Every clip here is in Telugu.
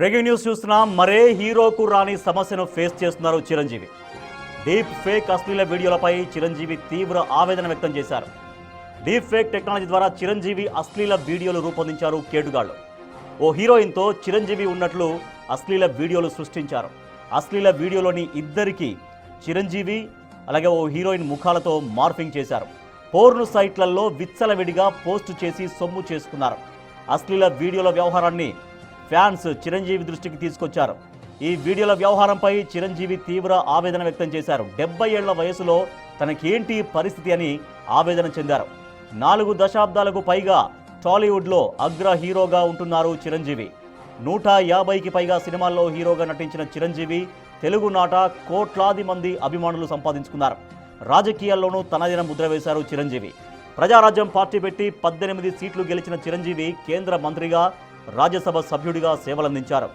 బ్రేకింగ్ న్యూస్ చూస్తున్నాం. మరే హీరోకు రాని సమస్యను ఫేస్ చేస్తున్నారు చిరంజీవి. డీప్ ఫేక్ అశ్లీల వీడియోలపై చిరంజీవి తీవ్ర ఆవేదన వ్యక్తం చేశారు. డీప్ ఫేక్ టెక్నాలజీ ద్వారా చిరంజీవి అశ్లీల వీడియోలు రూపొందించారు కేటుగాళ్లు. ఓ హీరోయిన్తో చిరంజీవి ఉన్నట్లు అశ్లీల వీడియోలు సృష్టించారు. అశ్లీల వీడియోలోని ఇద్దరికి చిరంజీవి అలాగే ఓ హీరోయిన్ ముఖాలతో మార్ఫింగ్ చేశారు. పోర్ను సైట్లలో విచ్చలవిడిగా పోస్టు చేసి సొమ్ము చేసుకున్నారు. అశ్లీల వీడియోల వ్యవహారాన్ని ఫ్యాన్స్ చిరంజీవి దృష్టికి తీసుకొచ్చారు. ఈ వీడియోల వ్యవహారంపై చిరంజీవి తీవ్ర ఆవేదన వ్యక్తం చేశారు. 70 ఏళ్ల వయసులో తనకేంటి పరిస్థితి అని ఆవేదన చెందారు. 4 దశాబ్దాలకు పైగా టాలీవుడ్లో అగ్ర హీరోగా ఉంటున్నారు చిరంజీవి. 150కి పైగా సినిమాల్లో హీరోగా నటించిన చిరంజీవి తెలుగునాట కోట్లాది మంది అభిమానులు సంపాదించుకున్నారు. రాజకీయాల్లోనూ తనదైన ముద్ర వేశారు చిరంజీవి. ప్రజారాజ్యం పార్టీ పెట్టి 18 సీట్లు గెలిచిన చిరంజీవి కేంద్ర మంత్రిగా, రాజ్యసభ సభ్యుడిగా సేవలందించారు.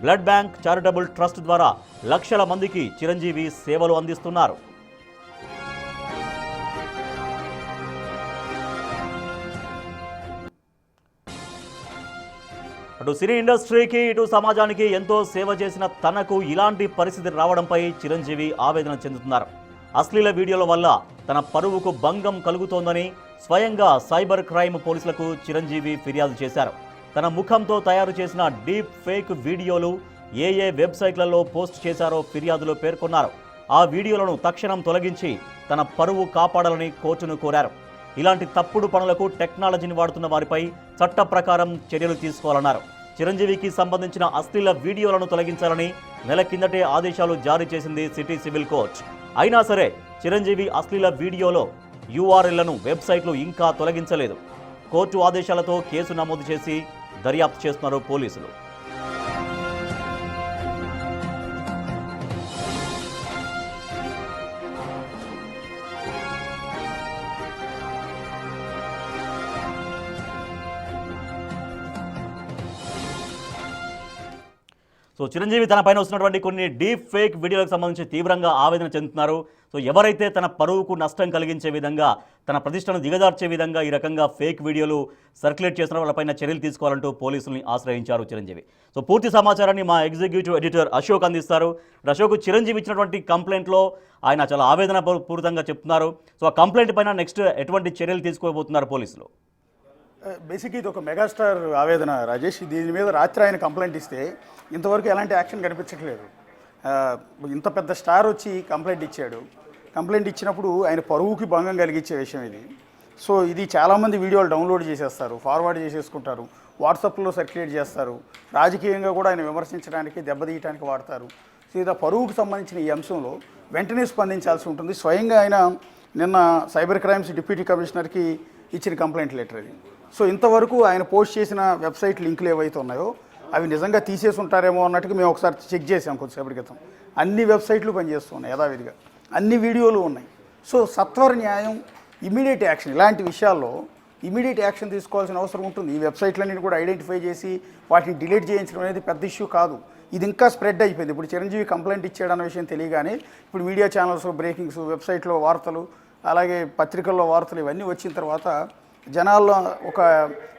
బ్లడ్ బ్యాంక్ చారిటబుల్ ట్రస్ట్ ద్వారా లక్షల మందికి చిరంజీవి సేవలు అందిస్తున్నారు. అటు సినీ ఇండస్ట్రీకి ఇటు సమాజానికి ఎంతో సేవ చేసిన తనకు ఇలాంటి పరిస్థితి రావడంపై చిరంజీవి ఆవేదన చెందుతున్నారు. అశ్లీల వీడియోల వల్ల తన పరువుకు భంగం కలుగుతోందని స్వయంగా సైబర్ క్రైమ్ పోలీసులకు చిరంజీవి ఫిర్యాదు చేశారు. తన ముఖంతో తయారు చేసిన డీప్ ఫేక్ వీడియోలు ఏ వెబ్సైట్లలో పోస్ట్ చేశారో ఫిర్యాదులో పేర్కొన్నారు. ఆ వీడియోలను తక్షణం తొలగించి తన పరువు కాపాడాలని కోర్టును కోరారు. ఇలాంటి తప్పుడు పనులకు టెక్నాలజీని వాడుతున్న వారిపై చట్ట ప్రకారం చర్యలు తీసుకోవాలన్నారు. చిరంజీవికి సంబంధించిన అశ్లీల వీడియోలను తొలగించాలని నెల కిందటే ఆదేశాలు జారీ చేసింది సిటీ సివిల్ కోర్టు. అయినా సరే చిరంజీవి అశ్లీల వీడియోలో URLలను వెబ్సైట్లు ఇంకా తొలగించలేదు. కోర్టు ఆదేశాలతో కేసు నమోదు చేసి దర్యాప్తు చేస్తున్నారు పోలీసులు. సో చిరంజీవి తన పైన వస్తున్నటువంటి కొన్ని డీప్ ఫేక్ వీడియోలకు సంబంధించి తీవ్రంగా ఆవేదన చెందుతున్నారు. సో ఎవరైతే తన పరువుకు నష్టం కలిగించే విధంగా, తన ప్రతిష్టను దిగజార్చే విధంగా ఈ రకంగా ఫేక్ వీడియోలు సర్క్యులేట్ చేస్తున్న వాళ్ళపైన చర్యలు తీసుకోవాలంటూ పోలీసుల్ని ఆశ్రయించారు చిరంజీవి. సో పూర్తి సమాచారాన్ని మా ఎగ్జిక్యూటివ్ ఎడిటర్ అశోక్ అందిస్తారు. అశోక్, చిరంజీవి ఇచ్చినటువంటి కంప్లైంట్లో ఆయన చాలా ఆవేదన పూరితంగా చెప్తున్నారు. సో ఆ కంప్లైంట్ పైన నెక్స్ట్ ఎటువంటి చర్యలు తీసుకోబోతున్నారు పోలీసులు? బేసిక్ ఇది ఒక మెగాస్టార్ ఆవేదన రాజేష్. దీని మీద రాత్రి ఆయన కంప్లైంట్ ఇస్తే ఇంతవరకు ఎలాంటి యాక్షన్ కనిపించట్లేదు. ఇంత పెద్ద స్టార్ వచ్చి కంప్లైంట్ ఇచ్చాడు. కంప్లైంట్ ఇచ్చినప్పుడు ఆయన పరువుకి భంగం కలిగించే విషయం ఇది. సో ఇది చాలామంది వీడియోలు డౌన్లోడ్ చేసేస్తారు, ఫార్వర్డ్ చేసేసుకుంటారు, వాట్సాప్లో సర్క్యులేట్ చేస్తారు. రాజకీయంగా కూడా ఆయన విమర్శించడానికి, దెబ్బతీయడానికి వాడతారు. సో ఇది పరువుకు సంబంధించిన ఈ అంశంలో వెంటనే స్పందించాల్సి ఉంటుంది. స్వయంగా ఆయన నిన్న సైబర్ క్రైమ్స్ డిప్యూటీ కమిషనర్కి ఇచ్చిన కంప్లైంట్ లెటర్ అది. సో ఇంతవరకు ఆయన పోస్ట్ చేసిన వెబ్సైట్ లింకులు ఏవైతే ఉన్నాయో అవి నిజంగా తీసేసి ఉంటారేమో అన్నట్టుగా మేము ఒకసారి చెక్ చేసాం కొద్దిసేపటి క్రితం. అన్ని వెబ్సైట్లు పనిచేస్తున్నాయి యథావిధిగా, అన్ని వీడియోలు ఉన్నాయి. సో సత్వర న్యాయం, ఇమీడియట్ యాక్షన్, ఇలాంటి విషయాల్లో ఇమీడియట్ యాక్షన్ తీసుకోవాల్సిన అవసరం ఉంటుంది. ఈ వెబ్సైట్లన్నీ కూడా ఐడెంటిఫై చేసి వాటిని డిలీట్ చేయించడం అనేది పెద్ద ఇష్యూ కాదు. ఇది ఇంకా స్ప్రెడ్ అయిపోయింది. ఇప్పుడు చిరంజీవి కంప్లైంట్ ఇచ్చాడన్న విషయం తెలియగానే ఇప్పుడు మీడియా ఛానల్స్, బ్రేకింగ్స్, వెబ్సైట్లో వార్తలు, అలాగే పత్రికల్లో వార్తలు ఇవన్నీ వచ్చిన తర్వాత జనాల్లో ఒక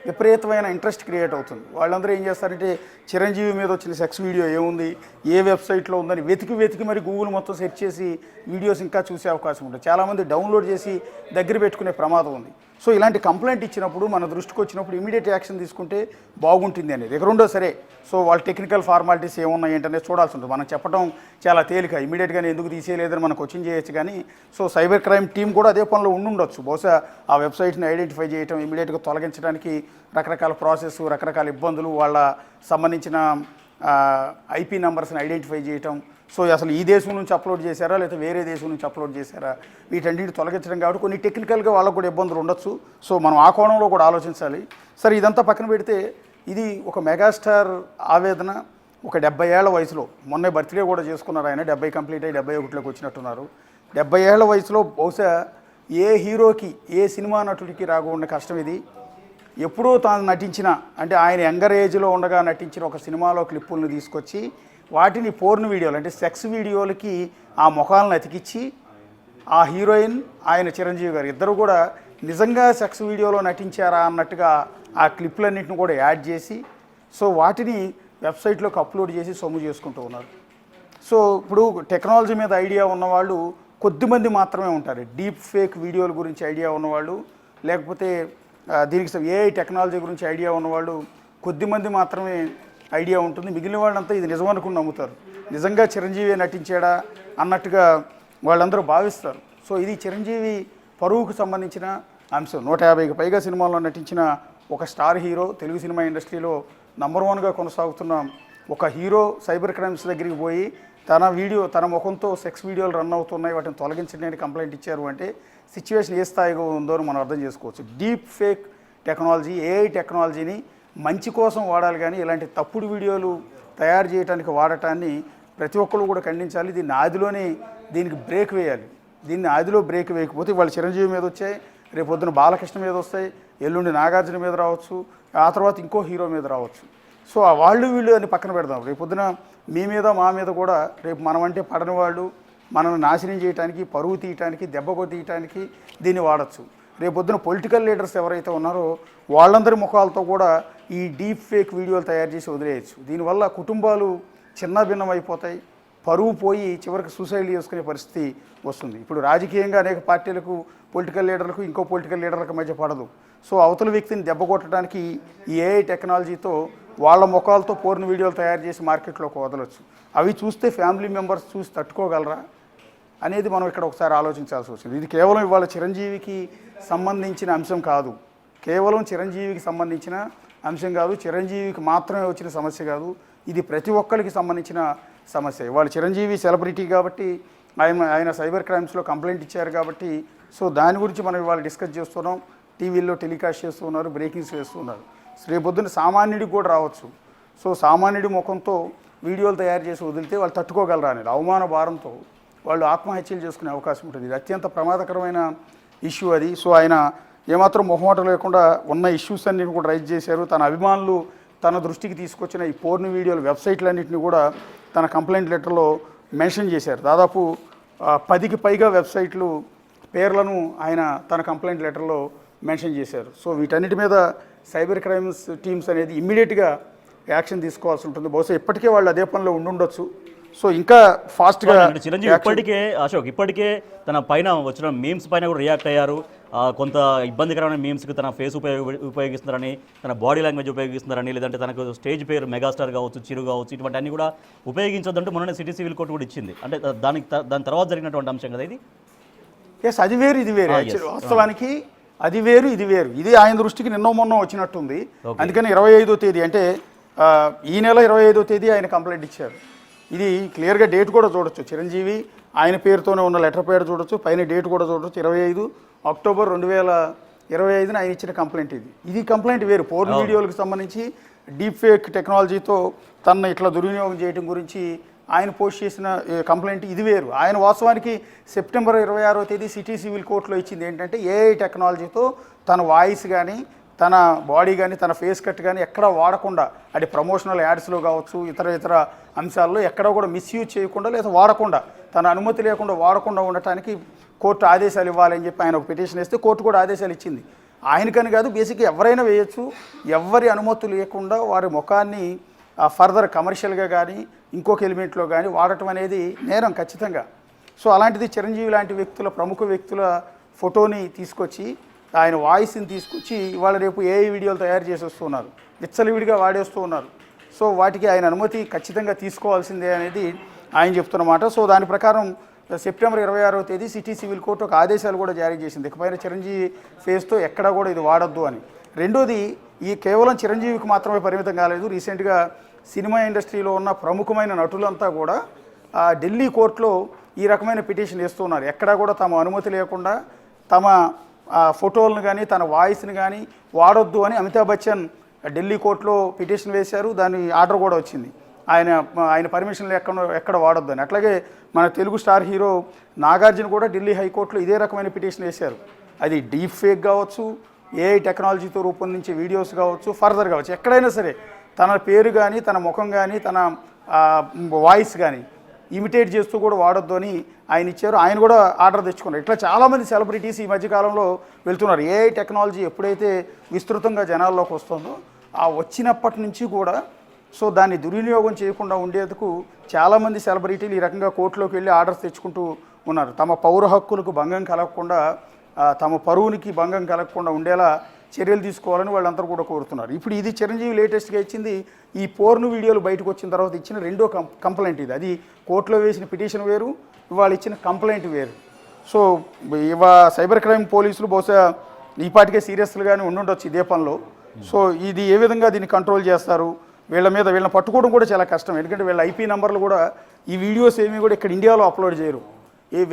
విపరీతమైన ఇంట్రెస్ట్ క్రియేట్ అవుతుంది. వాళ్ళందరూ ఏం చేస్తారంటే చిరంజీవి మీద వచ్చిన సెక్స్ వీడియో ఏముంది, ఏ వెబ్సైట్లో ఉందని వెతికి మరి గూగుల్ మొత్తం సెర్చ్ చేసి వీడియోస్ ఇంకా చూసే అవకాశం ఉంటుంది. చాలామంది డౌన్లోడ్ చేసి దగ్గర పెట్టుకునే ప్రమాదం ఉంది. సో ఇలాంటి కంప్లైంట్ ఇచ్చినప్పుడు, మన దృష్టికి వచ్చినప్పుడు ఇమీడియట్ యాక్షన్ తీసుకుంటే బాగుంటుంది అనేది. ఎక్కడుండో సరే, సో వాళ్ళ టెక్నికల్ ఫార్మాలిటీస్ ఏమున్నాయి ఏంటనేది చూడాల్సి ఉంటుంది. మనం చెప్పడం చాలా తేలిక, ఇమీడియట్గానే ఎందుకు తీసేయలేదని మనం క్వశ్చన్ చేయొచ్చు. కానీ సో సైబర్ క్రైమ్ టీం కూడా అదే పనిలో ఉండుండొచ్చు. బహుశా ఆ వెబ్సైట్ని ఐడెంటిఫై చేయటం, ఇమీడియట్గా తొలగించడానికి రకరకాల ప్రాసెస్, రకరకాల ఇబ్బందులు, వాళ్ళ సంబంధించిన IP నెంబర్స్ని ఐడెంటిఫై చేయటం. సో అసలు ఈ దేశం నుంచి అప్లోడ్ చేశారా లేదా వేరే దేశం నుంచి అప్లోడ్ చేశారా, వీటన్నిటి తొలగించడం కాబట్టి కొన్ని టెక్నికల్గా వాళ్ళకు కూడా ఇబ్బందులు ఉండొచ్చు. సో మనం ఆ కోణంలో కూడా ఆలోచించాలి. సరే, ఇదంతా పక్కన పెడితే ఇది ఒక మెగాస్టార్ ఆవేదన. ఒక 70 ఏళ్ల వయసులో, మొన్నే బర్త్డే కూడా చేసుకున్నారు ఆయన, 70 కంప్లీట్ అయ్యి 71లోకి వచ్చినట్టున్నారు. 70 ఏళ్ల వయసులో బహుశా ఏ హీరోకి, ఏ సినిమా నటుడికి రాకుండా కష్టం ఇది. ఎప్పుడూ తాను నటించిన, అంటే ఆయన యంగర్ ఏజ్లో ఉండగా నటించిన ఒక సినిమాలో క్లిప్పులను తీసుకొచ్చి వాటిని పోర్న్ వీడియోలు, అంటే సెక్స్ వీడియోలకి ఆ ముఖాలను అతికిచ్చి ఆ హీరోయిన్, ఆయన చిరంజీవి గారు ఇద్దరు కూడా నిజంగా సెక్స్ వీడియోలో నటించారా అన్నట్టుగా ఆ క్లిప్లన్నింటిని కూడా యాడ్ చేసి, సో వాటిని వెబ్సైట్లోకి అప్లోడ్ చేసి సొమ్ము చేసుకుంటూ ఉన్నారు. సో ఇప్పుడు టెక్నాలజీ మీద ఐడియా ఉన్నవాళ్ళు కొద్దిమంది మాత్రమే ఉంటారు. డీప్ ఫేక్ వీడియోల గురించి ఐడియా ఉన్నవాళ్ళు, లేకపోతే దీనికి ఏఐ టెక్నాలజీ గురించి ఐడియా ఉన్నవాళ్ళు కొద్దిమంది మాత్రమే ఐడియా ఉంటుంది. మిగిలిన వాళ్ళంతా ఇది నిజం అనుకుని నమ్ముతారు. నిజంగా చిరంజీవి నటించాడా అన్నట్టుగా వాళ్ళందరూ భావిస్తారు. సో ఇది చిరంజీవి పరువుకు సంబంధించిన అంశం. 150కి పైగా సినిమాల్లో నటించిన ఒక స్టార్ హీరో, తెలుగు సినిమా ఇండస్ట్రీలో నంబర్ 1గా కొనసాగుతున్న ఒక హీరో సైబర్ క్రైమ్స్ దగ్గరికి పోయి తన ముఖంతో సెక్స్ వీడియోలు రన్ అవుతున్నాయి, వాటిని తొలగించడానికి కంప్లైంట్ ఇచ్చారు అంటే సిచ్యువేషన్ ఏ స్థాయిగా ఉందో మనం అర్థం చేసుకోవచ్చు. డీప్ ఫేక్ టెక్నాలజీ, ఏఐ టెక్నాలజీని మంచి కోసం వాడాలి, కానీ ఇలాంటి తప్పుడు వీడియోలు తయారు చేయడానికి వాడటాన్ని ప్రతి ఒక్కరు కూడా ఖండించాలి. దీనికి బ్రేక్ వేయాలి. దీన్ని ఆదిలో బ్రేక్ వేయకపోతే వాళ్ళు చిరంజీవి మీద వచ్చాయి, రేపు పొద్దున బాలకృష్ణ మీద వస్తాయి, ఎల్లుండి నాగార్జున మీద రావచ్చు, ఆ తర్వాత ఇంకో హీరో మీద రావచ్చు. సో ఆ వీళ్ళు అని పక్కన పెడదాం. రేపు పొద్దున మీ మీద మా మీద కూడా రేపు మనమంటే పడని వాళ్ళు మనల్ని నాశనం చేయడానికి, పరువు తీయటానికి, దెబ్బకు తీయటానికి దీన్ని వాడచ్చు. రేపు పొద్దున పొలిటికల్ లీడర్స్ ఎవరైతే ఉన్నారో వాళ్ళందరి ముఖాలతో కూడా ఈ డీప్ ఫేక్ వీడియోలు తయారు చేసి వదిలేయచ్చు. దీనివల్ల కుటుంబాలు చిన్న భిన్నం అయిపోతాయి, పరువు పోయి చివరికి సూసైడ్ చేసుకునే పరిస్థితి వస్తుంది. ఇప్పుడు రాజకీయంగా అనేక పార్టీలకు, పొలిటికల్ లీడర్లకు ఇంకో పొలిటికల్ లీడర్లకు మధ్య పడదు. సో అవతల వ్యక్తిని దెబ్బ కొట్టడానికి ఈ ఏఐ టెక్నాలజీతో వాళ్ళ ముఖాలతో పోర్న్ వీడియోలు తయారు చేసి మార్కెట్లోకి వదలొచ్చు. అవి చూస్తే ఫ్యామిలీ మెంబర్స్ చూసి తట్టుకోగలరా అనేది మనం ఇక్కడ ఒకసారి ఆలోచించాల్సి వచ్చింది. ఇది కేవలం ఇవాళ చిరంజీవికి సంబంధించిన అంశం కాదు, చిరంజీవికి మాత్రమే వచ్చిన సమస్య కాదు, ఇది ప్రతి ఒక్కరికి సంబంధించిన సమస్య. ఇవాళ చిరంజీవి సెలబ్రిటీ కాబట్టి ఆయన సైబర్ క్రైమ్స్లో కంప్లైంట్ ఇచ్చారు కాబట్టి సో దాని గురించి మనం ఇవాళ డిస్కస్ చేస్తున్నాం. టీవీల్లో టెలికాస్ట్ చేస్తూ ఉన్నారు, బ్రేకింగ్స్ వేస్తున్నారు. రేపొద్దున సామాన్యుడికి కూడా రావచ్చు. సో సామాన్యుడి ముఖంతో వీడియోలు తయారు చేసి వదిలితే వాళ్ళు తట్టుకోగలరా అనేది అవమాన భారంతో వాళ్ళు ఆత్మహత్యలు చేసుకునే అవకాశం ఉంటుంది. ఇది అత్యంత ప్రమాదకరమైన ఇష్యూ అది. సో ఆయన ఏమాత్రం మొహమాట లేకుండా ఉన్న ఇష్యూస్ అన్నిటిని కూడా రైజ్ చేశారు. తన అభిమానులు తన దృష్టికి తీసుకొచ్చిన ఈ పోర్న్ వీడియోలు వెబ్సైట్లన్నింటినీ కూడా తన కంప్లైంట్ లెటర్లో మెన్షన్ చేశారు. దాదాపు 10కి పైగా వెబ్సైట్లు పేర్లను ఆయన తన కంప్లైంట్ లెటర్లో మెన్షన్ చేశారు. సో వీటన్నిటి మీద సైబర్ క్రైమ్స్ టీమ్స్ అనేది ఇమ్మీడియట్గా యాక్షన్ తీసుకోవాల్సి ఉంటుంది. బహుశా ఇప్పటికే వాళ్ళు అదే పనిలో ఉండుండొచ్చు. సో ఇంకా ఫాస్ట్గా చిరంజీవి ఇప్పటికే తన పైన వచ్చిన మీమ్స్ పైన కూడా రియాక్ట్ అయ్యారు. కొంత ఇబ్బందికరమైన మీమ్స్కి తన ఫేస్ ఉపయోగిస్తున్నారని, తన బాడీ లాంగ్వేజ్ ఉపయోగిస్తున్నారని, లేదంటే తనకు స్టేజ్ పేరు మెగాస్టార్ కావచ్చు, చిరు కావచ్చు, ఇటువంటి అన్ని కూడా ఉపయోగించొద్దంటూ మొన్న సిటీ సివిల్ కోర్టు కూడా ఇచ్చింది. అంటే దాని తర్వాత జరిగినటువంటి అంశం కదా ఇది. ఎస్, అది వేరు ఇది వేరు. వాస్తవానికి అది వేరు ఇది వేరు. ఇది ఆయన దృష్టికి నిన్నో మొన్న వచ్చినట్టుంది. అందుకని 25వ తేదీ అంటే ఈ నెల 25వ తేదీ ఆయన కంప్లైంట్ ఇచ్చారు. ఇది క్లియర్గా డేట్ కూడా చూడొచ్చు. చిరంజీవి ఆయన పేరుతోనే ఉన్న లెటర్ పేరు చూడొచ్చు, పైన డేట్ కూడా చూడొచ్చు. 25 అక్టోబర్ 2025 ఆయన ఇచ్చిన కంప్లైంట్ ఇది కంప్లైంట్ వేరు. పోర్న్ వీడియోలకు సంబంధించి డీప్ ఫేక్ టెక్నాలజీతో తనను ఇట్లా దుర్వినియోగం చేయడం గురించి ఆయన పోస్ట్ చేసిన కంప్లైంట్ ఇది వేరు. ఆయన వాస్తవానికి సెప్టెంబర్ 26వ తేదీ సిటీ సివిల్ కోర్టులో ఇచ్చింది ఏంటంటే ఏఐ టెక్నాలజీతో తన వాయిస్ కానీ, తన బాడీ కానీ, తన ఫేస్ కట్ కానీ ఎక్కడ వాడకుండా, అది ప్రమోషనల్ యాడ్స్లో కావచ్చు, ఇతర అంశాల్లో ఎక్కడ కూడా మిస్యూజ్ చేయకుండా లేదా వాడకుండా, తన అనుమతి లేకుండా వాడకుండా ఉండటానికి కోర్టు ఆదేశాలు ఇవ్వాలని చెప్పి ఆయన ఒక పిటిషన్ వేస్తే కోర్టు కూడా ఆదేశాలు ఇచ్చింది. ఆయనకని కాదు, బేసిక్గా ఎవరైనా వేయచ్చు. ఎవరి అనుమతి లేకుండా వారి ముఖాన్ని ఫర్దర్ కమర్షియల్గా కానీ ఇంకొక ఎలిమెంట్లో కానీ వాడటం అనేది నేరం ఖచ్చితంగా. సో అలాంటిది చిరంజీవి లాంటి ప్రముఖ వ్యక్తుల ఫోటోని తీసుకొచ్చి, ఆయన వాయిస్ని తీసుకొచ్చి ఇవాళ రేపు ఏఐ వీడియోలు తయారు చేసి వస్తున్నారు, విచ్చలవిడిగా వాడేస్తూ ఉన్నారు. సో వాటికి ఆయన అనుమతి ఖచ్చితంగా తీసుకోవాల్సిందే అనేది ఆయన చెప్తున్నమాట. సో దాని ప్రకారం సెప్టెంబర్ 26వ తేదీ సిటీ సివిల్ కోర్టు ఒక ఆదేశాలు కూడా జారీ చేసింది, ఇకపైన చిరంజీవి ఫేస్తో ఎక్కడ కూడా ఇది వాడొద్దు అని. రెండోది, ఈ కేవలం చిరంజీవికి మాత్రమే పరిమితం కాలేదు. రీసెంట్గా సినిమా ఇండస్ట్రీలో ఉన్న ప్రముఖమైన నటులంతా కూడా ఢిల్లీ కోర్టులో ఈ రకమైన పిటిషన్ వేస్తున్నారు. ఎక్కడా కూడా తమ అనుమతి లేకుండా తమ ఫోటోలను కానీ తన వాయిస్ని కానీ వాడొద్దు అని అమితాబ్ బచ్చన్ ఢిల్లీ కోర్టులో పిటిషన్ వేశారు. దాని ఆర్డర్ కూడా వచ్చింది, ఆయన పర్మిషన్లు ఎక్కడ వాడొద్దు అని. అట్లాగే మన తెలుగు స్టార్ హీరో నాగార్జున కూడా ఢిల్లీ హైకోర్టులో ఇదే రకమైన పిటిషన్ వేశారు. అది డీప్ ఫేక్ కావచ్చు, ఏఐ టెక్నాలజీతో రూపొందించే వీడియోస్ కావచ్చు, ఫర్దర్ కావచ్చు, ఎక్కడైనా సరే తన పేరు కానీ, తన ముఖం కానీ, తన వాయిస్ కానీ ఇమిటేట్ చేస్తూ కూడా వాడొద్దు అని ఆయన ఇచ్చారు. ఆయన కూడా ఆర్డర్ తెచ్చుకున్నారు. ఇట్లా చాలామంది సెలబ్రిటీస్ ఈ మధ్యకాలంలో వెళ్తున్నారు. ఏఐ టెక్నాలజీ ఎప్పుడైతే విస్తృతంగా జనాల్లోకి వస్తుందో ఆ వచ్చినప్పటి నుంచి కూడా సో దాన్ని దుర్వినియోగం చేయకుండా ఉండేందుకు చాలామంది సెలబ్రిటీలు ఈ రకంగా కోర్టులోకి వెళ్ళి ఆర్డర్స్ తెచ్చుకుంటూ ఉన్నారు. తమ పౌర హక్కులకు భంగం కలగకుండా, తమ పరువునికి భంగం కలగకుండా ఉండేలా చర్యలు తీసుకోవాలని వాళ్ళందరూ కూడా కోరుతున్నారు. ఇప్పుడు ఇది చిరంజీవి లేటెస్ట్గా ఇచ్చింది ఈ పోర్ను వీడియోలు బయటకు వచ్చిన తర్వాత ఇచ్చిన రెండో కంప్లైంట్ ఇది. అది కోర్టులో వేసిన పిటిషన్ వేరు, ఇవాళ ఇచ్చిన కంప్లైంట్ వేరు. సో సైబర్ క్రైమ్ పోలీసులు బహుశా ఈపాటికే సీరియస్గానే ఉండుండొచ్చు ఇదే పనిలో. సో ఇది ఏ విధంగా దీన్ని కంట్రోల్ చేస్తారు, వీళ్ళని పట్టుకోవడం కూడా చాలా కష్టం. ఎందుకంటే వీళ్ళ ఐపీ నెంబర్లు కూడా ఈ వీడియోస్ ఏమీ కూడా ఇక్కడ ఇండియాలో అప్లోడ్ చేయరు.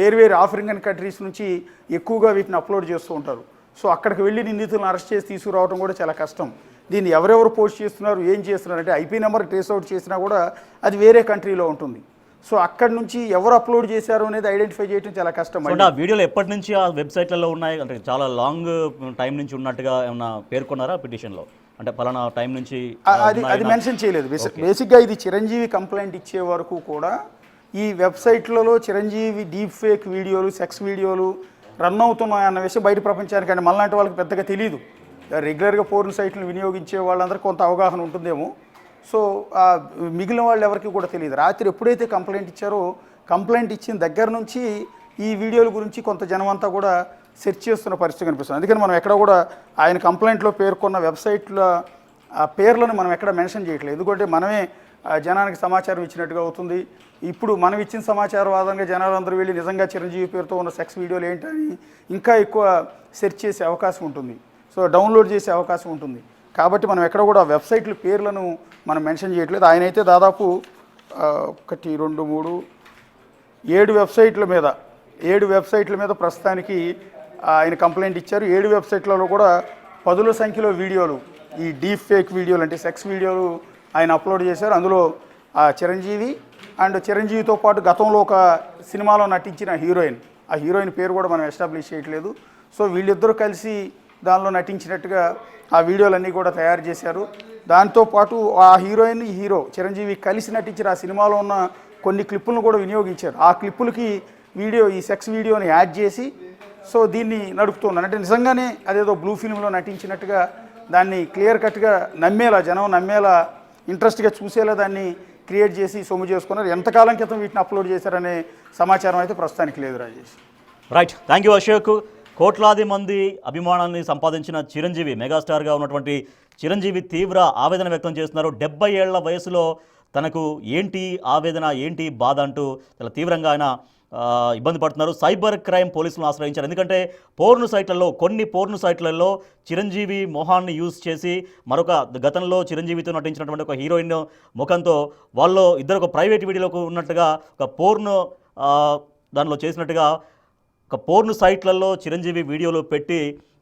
వేరు ఆఫ్రికన్ కంట్రీస్ నుంచి ఎక్కువగా వీటిని అప్లోడ్ చేస్తూ ఉంటారు. సో అక్కడికి వెళ్ళి నిందితులను అరెస్ట్ చేసి తీసుకురావడం కూడా చాలా కష్టం. దీన్ని ఎవరెవరు పోస్ట్ చేస్తున్నారు, ఏం చేస్తున్నారు అంటే ఐపీ నెంబర్ ట్రేస్ అవుట్ చేసినా కూడా అది వేరే కంట్రీలో ఉంటుంది. సో అక్కడి నుంచి ఎవరు అప్లోడ్ చేశారు అనేది ఐడెంటిఫై చేయడం చాలా కష్టం. ఆ వీడియోలు ఎప్పటి నుంచి ఆ వెబ్సైట్లలో ఉన్నాయి అంటే చాలా లాంగ్ టైం నుంచి ఉన్నట్టుగా ఏమన్నా పేర్కొన్నారా పిటిషన్లో? అంటే పలానా టైం నుంచి అది మెన్షన్ చేయలేదు. బేసిక్గా ఇది చిరంజీవి కంప్లైంట్ ఇచ్చే వరకు కూడా ఈ వెబ్సైట్లలో చిరంజీవి డీప్ ఫేక్ వీడియోలు, సెక్స్ వీడియోలు రన్ అవుతున్నాయన్న విషయం బయట ప్రపంచానికి అంటే మనలాంటి వాళ్ళకి పెద్దగా తెలియదు. రెగ్యులర్గా పోర్న్ సైట్లను వినియోగించే వాళ్ళందరికీ కొంత అవగాహన ఉంటుందేమో. సో మిగిలిన వాళ్ళు ఎవరికి కూడా తెలియదు. రాత్రి ఎప్పుడైతే కంప్లైంట్ ఇచ్చారో కంప్లైంట్ ఇచ్చిన దగ్గర నుంచి ఈ వీడియోల గురించి కొంత జనం అంతా కూడా సెర్చ్ చేస్తున్న పరిస్థితి కనిపిస్తుంది. అందుకని మనం ఎక్కడ కూడా ఆయన కంప్లైంట్లో పేర్కొన్న వెబ్సైట్ల పేర్లను మనం ఎక్కడ మెన్షన్ చేయట్లేదు. ఎందుకంటే మనమే జనానికి సమాచారం ఇచ్చినట్టుగా అవుతుంది. ఇప్పుడు మనం ఇచ్చిన సమాచారం ఆధారంగా జనాలందరూ వెళ్ళి నిజంగా చిరంజీవి పేరుతో ఉన్న సెక్స్ వీడియోలు ఏంటని ఇంకా ఎక్కువ సెర్చ్ చేసే అవకాశం ఉంటుంది. సో డౌన్లోడ్ చేసే అవకాశం ఉంటుంది. కాబట్టి మనం ఎక్కడ కూడా వెబ్సైట్ల పేర్లను మనం మెన్షన్ చేయట్లేదు. ఆయన అయితే దాదాపు 1, 2, 3, 7 వెబ్సైట్ల మీద ప్రస్తుతానికి ఆయన కంప్లైంట్ ఇచ్చారు. 7 వెబ్సైట్లలో కూడా పదుల సంఖ్యలో వీడియోలు, ఈ డీప్ ఫేక్ వీడియోలు అంటే సెక్స్ వీడియోలు ఆయన అప్లోడ్ చేశారు. అందులో చిరంజీవి అండ్ చిరంజీవితో పాటు గతంలో ఒక సినిమాలో నటించిన ఆ హీరోయిన్ పేరు కూడా మనం ఎస్టాబ్లిష్ చేయట్లేదు. సో వీళ్ళిద్దరూ కలిసి దానిలో నటించినట్టుగా ఆ వీడియోలన్నీ కూడా తయారు చేశారు. దాంతోపాటు ఆ హీరోయిన్ హీరో చిరంజీవి కలిసి నటించిన ఆ సినిమాలో ఉన్న కొన్ని క్లిప్పులను కూడా వినియోగించారు. ఆ క్లిప్పులకి ఈ సెక్స్ వీడియోని యాడ్ చేసి సో దీన్ని నడుపుతున్నారు. అంటే నిజంగానే అదేదో బ్లూ ఫిల్మ్లో నటించినట్టుగా దాన్ని క్లియర్ కట్గా జనం నమ్మేలా ఇంట్రెస్ట్గా చూసేలా దాన్ని క్రియేట్ చేసి సొమ్ము చేసుకున్నారు. ఎంతకాలం క్రితం వీటిని అప్లోడ్ చేశారనే సమాచారం అయితే ప్రస్తుతానికి లేదు. Rajesh right, thank you Ashok. కోట్లాది మంది అభిమానాన్ని సంపాదించిన చిరంజీవి, మెగాస్టార్గా ఉన్నటువంటి చిరంజీవి తీవ్ర ఆవేదన వ్యక్తం చేస్తున్నారు. 70 ఏళ్ల వయసులో తనకు ఏంటి ఆవేదన, ఏంటి బాధ అంటూ చాలా తీవ్రంగా ఆయన ఇబ్బంది పడుతున్నారు. సైబర్ క్రైమ్ పోలీసులను ఆశ్రయించారు. ఎందుకంటే కొన్ని పోర్ను సైట్లలో చిరంజీవి మొహాన్ని యూజ్ చేసి మరొక గతంలో చిరంజీవితో నటించినటువంటి ఒక హీరోయిన్ ముఖంతో వాళ్ళు ఇద్దరు ఒక ప్రైవేట్ వీడియోలో ఉన్నట్టుగా ఒక పోర్ను దానిలో చేసినట్టుగా ఒక పోర్ను సైట్లలో చిరంజీవి వీడియోలు పెట్టి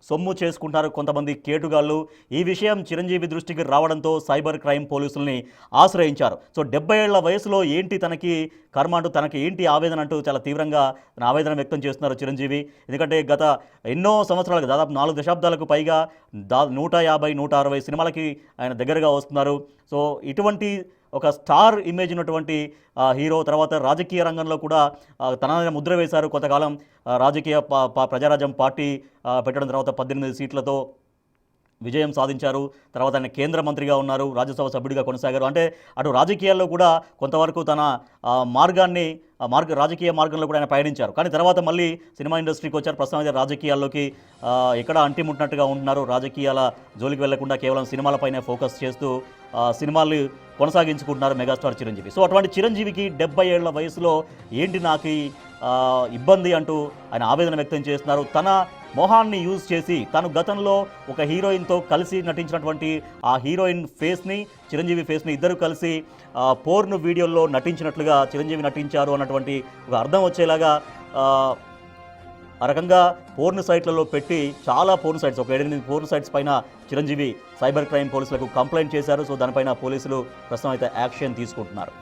సొమ్ము చేసుకుంటారు కొంతమంది కేటుగాళ్ళు. ఈ విషయం చిరంజీవి దృష్టికి రావడంతో సైబర్ క్రైమ్ పోలీసుల్ని ఆశ్రయించారు. సో 70 ఏళ్ల వయసులో ఏంటి తనకి కర్మ అంటూ, తనకి ఏంటి ఆవేదన అంటూ చాలా తీవ్రంగా ఆవేదన వ్యక్తం చేస్తున్నారు చిరంజీవి. ఎందుకంటే గత ఎన్నో సంవత్సరాలకు, దాదాపు 4 దశాబ్దాలకు పైగా 150-160 సినిమాలకి ఆయన దగ్గరగా వస్తున్నారు. సో ఇటువంటి ఒక స్టార్ ఇమేజ్ ఉన్నటువంటి హీరో తర్వాత రాజకీయ రంగంలో కూడా తనని ముద్ర వేశారు. కొంతకాలం రాజకీయ ప్రజారాజ్యం పార్టీ పెట్టడం తర్వాత 18 సీట్లతో విజయం సాధించారు. తర్వాత ఆయన కేంద్ర మంత్రిగా ఉన్నారు, రాజ్యసభ సభ్యుడిగా కొనసాగారు. అంటే అటు రాజకీయాల్లో కూడా కొంతవరకు తన రాజకీయ మార్గంలో కూడా ఆయన పయనించారు. కానీ తర్వాత మళ్ళీ సినిమా ఇండస్ట్రీకి వచ్చారు. ప్రస్తుతం అయితే రాజకీయాల్లోకి ఎక్కడ అంటిముట్టినట్టుగా ఉంటున్నారు. రాజకీయాల జోలికి వెళ్లకుండా కేవలం సినిమాలపైనే ఫోకస్ చేస్తూ సినిమాలు కొనసాగించుకుంటున్నారు మెగాస్టార్ చిరంజీవి. సో అటువంటి చిరంజీవికి 70 ఏళ్ల వయసులో ఏంటి నాకు ఇబ్బంది అంటూ ఆయన ఆవేదన వ్యక్తం చేస్తున్నారు. తన మొహాన్ని యూజ్ చేసి తాను గతంలో ఒక హీరోయిన్తో కలిసి నటించినటువంటి ఆ హీరోయిన్ ఫేస్ని, చిరంజీవి ఫేస్ని ఇద్దరు కలిసి పోర్న్ వీడియోల్లో నటించినట్లుగా చిరంజీవి నటించారు అన్నటువంటి ఒక అర్థం వచ్చేలాగా ఆ రకంగా పోర్న్ సైట్లలో పెట్టి చాలా పోర్న్ సైట్స్, ఒక 7-8 పోర్న్ సైట్స్ పైన చిరంజీవి సైబర్ క్రైమ్ పోలీసులకు కంప్లైంట్ చేశారు. సో దానిపైన పోలీసులు ప్రస్తుతం అయితే యాక్షన్ తీసుకుంటున్నారు.